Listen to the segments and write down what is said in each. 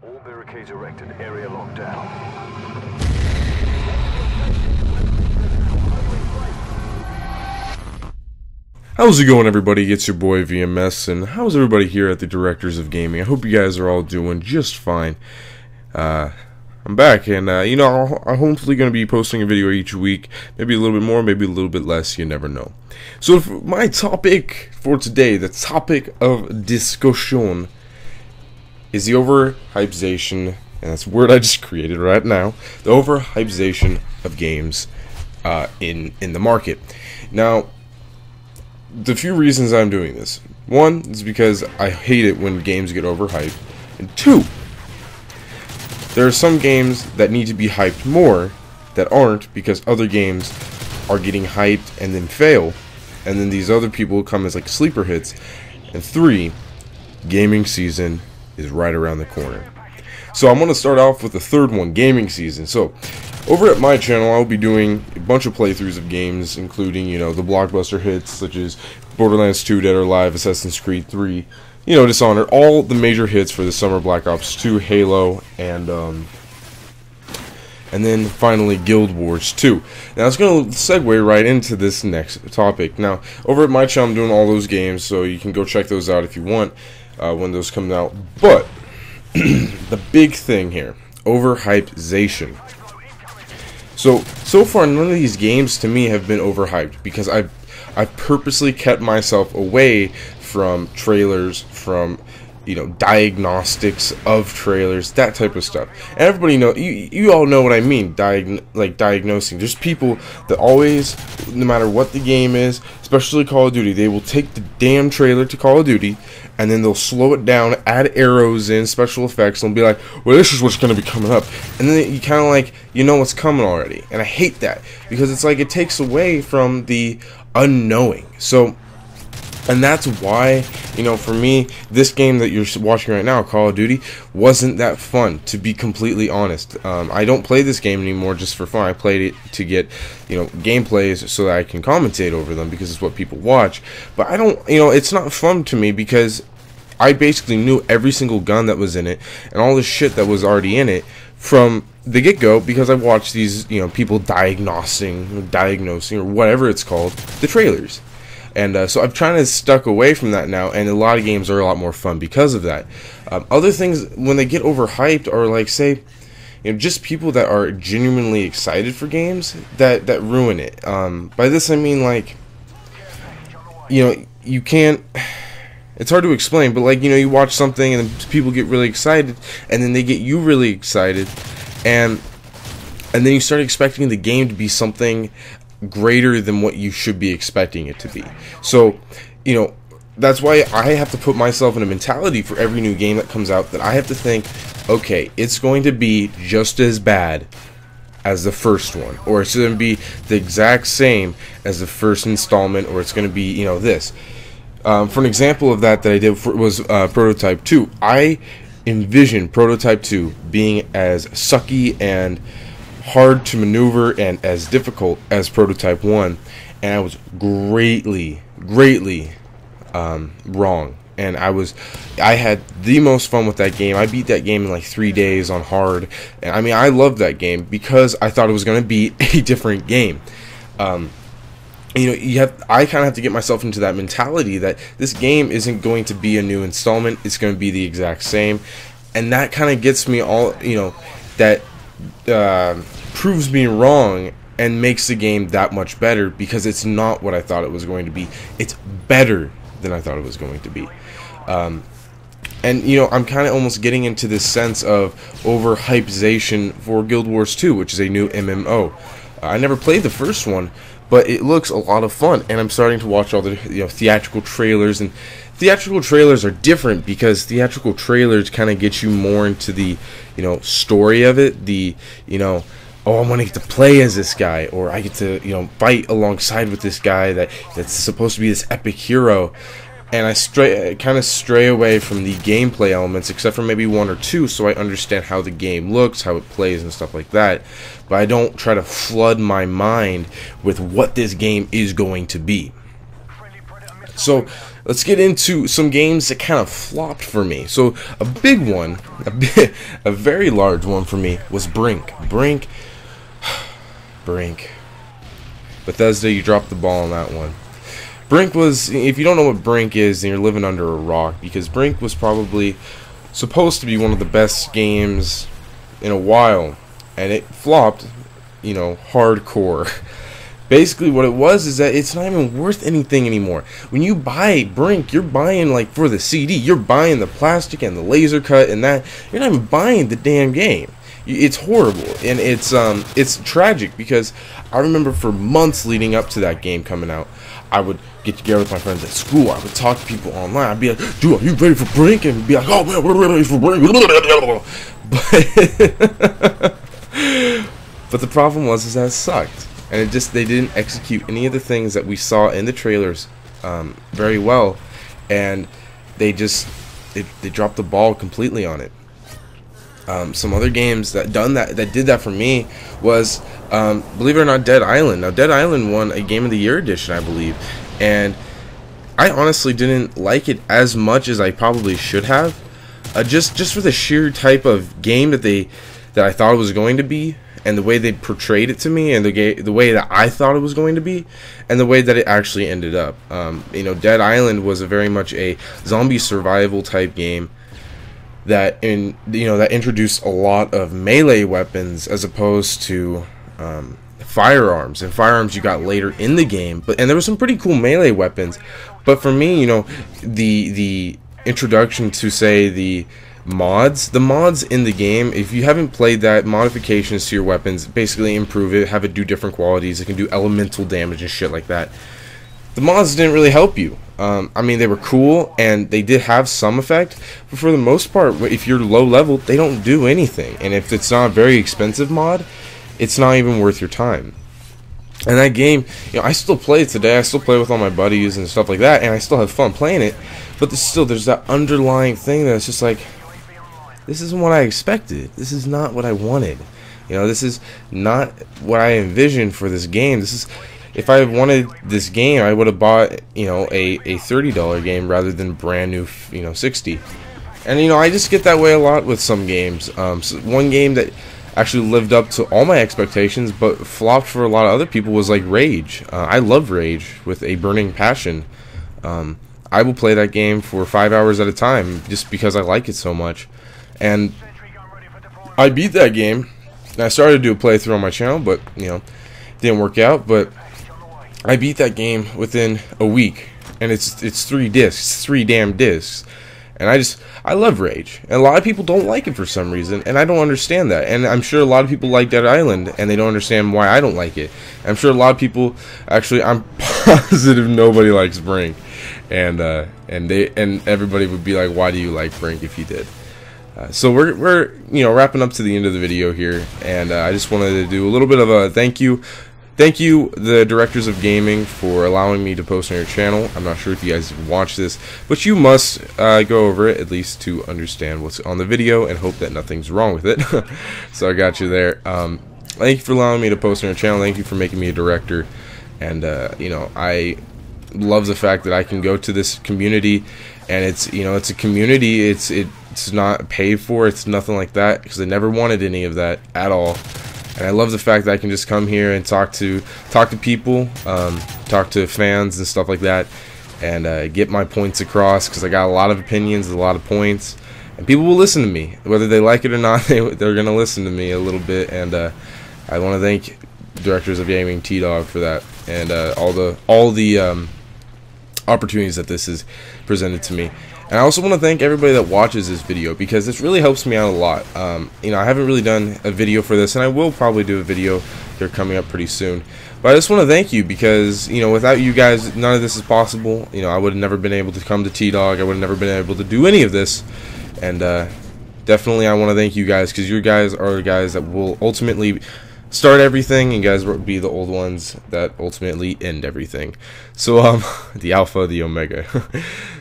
All barricades erected, area locked down. How's it going, everybody? It's your boy VMS, and how's everybody here at the Directors of Gaming? I hope you guys are all doing just fine. I'm back, and I'm hopefully going to be posting a video each week, maybe a little bit more, maybe a little bit less, you never know. So for my topic for today, the topic of discussion, is the Over-Hypezation, and that's a word I just created right now, the Over-Hypezation of games in the market. Now, the few reasons I'm doing this. One is because I hate it when games get overhyped. And two, there are some games that need to be hyped more that aren't because other games are getting hyped and then fail. And then these other people come as like sleeper hits. And three, gaming season is right around the corner. So I'm going to start off with the third one, gaming season. So over at my channel, I'll be doing a bunch of playthroughs of games, including, the blockbuster hits such as Borderlands 2, Dead or Alive, Assassin's Creed 3, Dishonored, all the major hits for the summer, Black Ops 2, Halo, and then finally Guild Wars 2. Now it's going to segue right into this next topic. Now, over at my channel, I'm doing all those games, so you can go check those out if you want when those come out. But the big thing here, Over-Hypezation. So far, none of these games to me have been overhyped because I've purposely kept myself away from trailers, from diagnostics of trailers, that type of stuff. And everybody know, you all know what I mean, diagnosing. There's people that always, no matter what the game is, especially Call of Duty, they will take the damn trailer to Call of Duty and then they'll slow it down, add arrows in, special effects, and they'll be like, well, this is what's going to be coming up. And then you kind of like, you know what's coming already. And I hate that because it's like it takes away from the unknowing. So, and that's why, for me, this game that you're watching right now, Call of Duty, wasn't that fun, to be completely honest. I don't play this game anymore just for fun. I played it to get, gameplays so that I can commentate over them because it's what people watch. But I don't, it's not fun to me because I basically knew every single gun that was in it and all the shit that was already in it from the get-go because I watched these, people diagnosing or whatever it's called, the trailers. And so I've kind of stuck away from that now, and a lot of games are a lot more fun because of that. Other things, when they get overhyped, are like, say, just people that are genuinely excited for games that ruin it. By this I mean, like, you can't, it's hard to explain, but like, you watch something and then people get really excited, and then they get you really excited, and then you start expecting the game to be something greater than what you should be expecting it to be. So, that's why I have to put myself in a mentality for every new game that comes out that I have to think, okay, it's going to be just as bad as the first one, or it's going to be the exact same as the first installment, or it's going to be, this. For an example of that I did was Prototype 2. I envisioned Prototype 2 being as sucky and hard to maneuver and as difficult as Prototype 1, and I was greatly wrong. And I had the most fun with that game. I beat that game in like 3 days on hard, and I mean, I loved that game because I thought it was going to be a different game. I kind of have to get myself into that mentality that this game isn't going to be a new installment, it's going to be the exact same, and that kind of gets me all, that proves me wrong and makes the game that much better because it's not what I thought it was going to be. It's better than I thought it was going to be. And I'm kind of almost getting into this sense of Over-Hypezation for Guild Wars 2, which is a new MMO. I never played the first one, but it looks a lot of fun, and I'm starting to watch all the theatrical trailers, and theatrical trailers are different because theatrical trailers kind of get you more into the story of it, the oh, I want to get to play as this guy, or I get to fight alongside with this guy that's supposed to be this epic hero. And I kind of stray away from the gameplay elements, except for maybe one or two, so I understand how the game looks, how it plays, and stuff like that. But I don't try to flood my mind with what this game is going to be. So let's get into some games that kind of flopped for me. So a big one, a very large one for me was Brink. Brink. Bethesda, you dropped the ball on that one. Brink was, if you don't know what Brink is, then you're living under a rock, because Brink was probably supposed to be one of the best games in a while, and it flopped, you know, hardcore. Basically what it was is that it's not even worth anything anymore. When you buy Brink, you're buying like for the CD, you're buying the plastic and the laser cut and that. You're not even buying the damn game. It's horrible, and it's tragic, because I remember for months leading up to that game coming out, I would get together with my friends at school. I would talk to people online. I'd be like, dude, are you ready for Brink? And be like, oh man, we're ready for Brink. But the problem was that it sucked. And they didn't execute any of the things that we saw in the trailers very well, and they dropped the ball completely on it. Some other games that did that for me was, believe it or not, Dead Island. Now, Dead Island won a Game of the Year edition, I believe, and I honestly didn't like it as much as I probably should have, just for the sheer type of game that I thought it was going to be, and the way they portrayed it to me, and the way that I thought it was going to be, and the way that it actually ended up. You know, Dead Island was very much a zombie survival type game that introduced a lot of melee weapons as opposed to firearms. And firearms you got later in the game, and there were some pretty cool melee weapons. But for me, you know, the introduction to, say, the mods in the game, if you haven't played that, modifications to your weapons basically improve it, have it do different qualities. It can do elemental damage and shit like that. The mods didn't really help you. I mean, they were cool and they did have some effect, but for the most part, if you're low level, they don't do anything. And if it's not a very expensive mod, it's not even worth your time. And that game, you know, I still play it today. I still play with all my buddies and stuff like that, and I still have fun playing it. But there's that underlying thing that's just like, this isn't what I expected. This is not what I wanted. You know, this is not what I envisioned for this game. If I wanted this game, I would have bought, you know, a $30 game rather than brand new, you know, $60. And you know, I just get that way a lot with some games. So one game that actually lived up to all my expectations but flopped for a lot of other people was like Rage. I love Rage with a burning passion. I will play that game for 5 hours at a time just because I like it so much. And I beat that game. And I started to do a playthrough on my channel, but you know, didn't work out. But I beat that game within a week, and it's 3 discs, 3 damn discs. And I love Rage, and a lot of people don't like it for some reason, and I don't understand that. And I'm sure a lot of people like Dead Island, and they don't understand why I don't like it. I'm sure a lot of people, actually, I'm positive nobody likes Brink, and everybody would be like, why do you like Brink if you did? So we're you know, wrapping up to the end of the video here, and I just wanted to do a little bit of a thank you. Thank you, the directors of gaming, for allowing me to post on your channel. I'm not sure if you guys watch this, but you must go over it at least to understand what's on the video and hope that nothing's wrong with it. So I got you there. Thank you for allowing me to post on your channel. Thank you for making me a director. And you know, I love the fact that I can go to this community, and it's, you know, it's a community. It's not paid for. It's nothing like that, because I never wanted any of that at all. And I love the fact that I can just come here and talk to people, talk to fans and stuff like that, and get my points across, because I got a lot of opinions, a lot of points, and people will listen to me, whether they like it or not. They're gonna listen to me a little bit, and I want to thank Directors of Gaming, T-Dog, for that, and all the opportunities that this has presented to me. And I also want to thank everybody that watches this video, because this really helps me out a lot. You know, I haven't really done a video for this, and I will probably do a video here coming up pretty soon. But I just want to thank you, because, you know, without you guys, none of this is possible. You know, I would have never been able to come to T-Dog. I would have never been able to do any of this. And definitely I want to thank you guys, because you guys are the guys that will ultimately start everything, and you guys will be the old ones that ultimately end everything. So the alpha, the omega.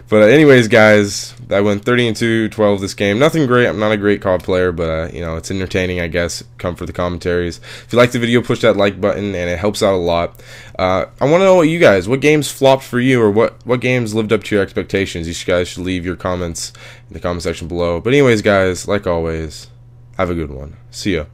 But anyways, guys, I went 30-2, 12 this game. Nothing great. I'm not a great COD player, but you know, it's entertaining, I guess. Come for the commentaries. If you like the video, push that like button, and it helps out a lot. I want to know what games flopped for you, or what games lived up to your expectations. You guys should leave your comments in the comment section below. But anyways, guys, like always, have a good one. See ya.